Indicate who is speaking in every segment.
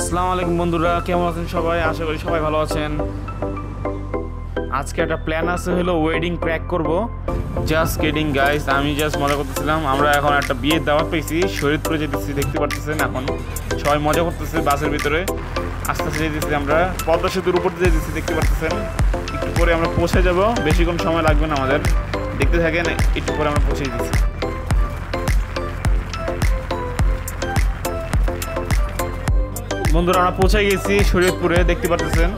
Speaker 1: আসসালামু আলাইকুম বন্ধুরা, কেমন আছেন সবাই? আশা করি সবাই ভালো আছেন। আজকে একটা প্ল্যান আছে, হলো ওয়েডিং প্র্যাক করব। জাস্ট কিডিং গাইস, আমি জাস্ট মজা করতেছিলাম। আমরা এখন একটা বিয়ের দাওয়াত পেয়েছি, শরীয়তপুরে যেতেছি, দেখতে পারতেছেন। এখন সবাই মজা করতেছে বাসের ভিতরে। আস্তে আস্তে যেতেছি, আমরা পদ্মা সেতুর উপর দিয়ে যেতেছি, দেখতে পারতেছেন। একটু পরে আমরা পৌঁছে যাব, বেশিক্ষণ সময় লাগবে না আমাদের। দেখতে থাকেন, একটু পরে আমরা পৌঁছে দিচ্ছি। বন্ধুরা, আমরা পৌঁছে গেছি শরীয়তপুরে, দেখতে পারতেছেন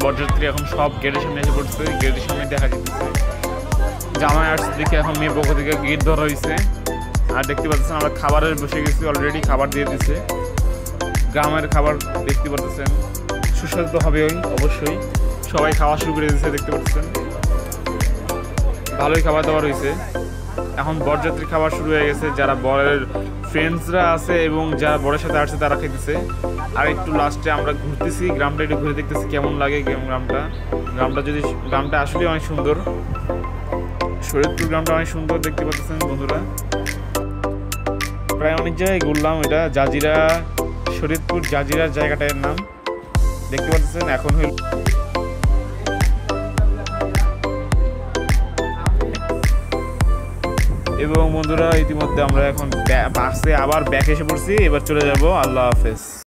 Speaker 1: বরযাত্রী এখন সব গেটের সামনে এসে পড়ছে। গেটের সামনে দেখা যাচ্ছে জামাই আসছে দিকে, এখন মেয়ে পক্ষ থেকে গেট ধরা হয়েছে। আর দেখতে পাচ্ছেন আমরা খাবারের বসে গেছি, অলরেডি খাবার দিয়ে দিচ্ছে। গ্রামের খাবার দেখতে পাচ্ছেন, সুস্বাদু হবে অবশ্যই। সবাই খাওয়া শুরু করে দিয়েছে, দেখতে পাচ্ছেন ভালোই খাবার দাবার হয়েছে। এখন বরযাত্রী খাবার শুরু হয়ে গেছে, যারা বরের ফ্রেন্ডসরা আছে এবং যারা বরের সাথে আসছে তারা খেতেছে। আর একটু লাস্টে আমরা ঘুরতেছি, গ্রামটা একটু ঘুরে দেখতেছি কেমন লাগে গ্রামটা আসলে অনেক সুন্দর। শরীয়তপুর গ্রামটা অনেক সুন্দর, দেখতে পাচ্ছেন বন্ধুরা। প্রায় অনেক জায়গায় ঘুরলাম। এটা জাজিরা, শরীয়তপুর জাজিরার জায়গাটার নাম, দেখতে পাচ্ছেন। এখন হইল এবং বন্ধুরা ইতিমধ্যে আমরা এখন বাসে আবার ব্যাক এসে পড়ছি। এবার চলে যাব। আল্লাহ হাফেজ।